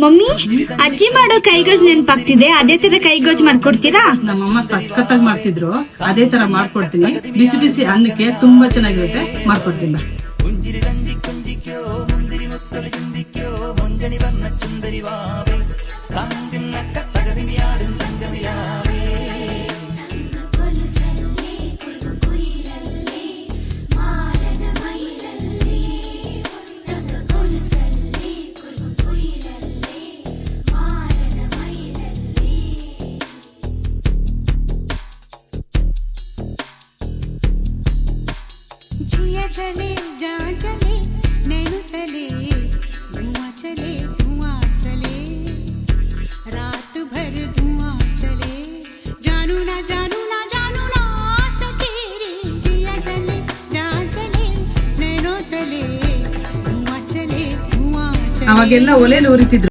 Mummy, ಅಜ್ಜಿ ಮಾಡೋ ಕೈಗೋಜ್ ನೆನ್ಪಾಗ್ತಿದೆ. ಅದೇ ತರ ಕೈಗೋಜ್ ಮಾಡ್ಕೊಡ್ತೀರಾ? ನಮ್ಮಮ್ಮ ಸಖತ್ತಾಗಿ ಮಾಡ್ತಿದ್ರು, ಅದೇ ತರ ಮಾಡ್ಕೊಡ್ತೀನಿ. ಬಿಸಿ ಬಿಸಿ ಅನ್ನಕ್ಕೆ ತುಂಬಾ ಚೆನ್ನಾಗಿರುತ್ತೆ, ಮಾಡ್ಕೊಡ್ತೀನಿ ಬಾ. जिया चले जा चले नैनो तले धुआं चले रात भर धुआं चले जानू ना सकेरी जिया चले जा चले नैनो तले धुआं चले ಅವಾಗೆಲ್ಲ ಒಲೆಯಲ್ಲಿ ಉರಿತಿದ್ರು.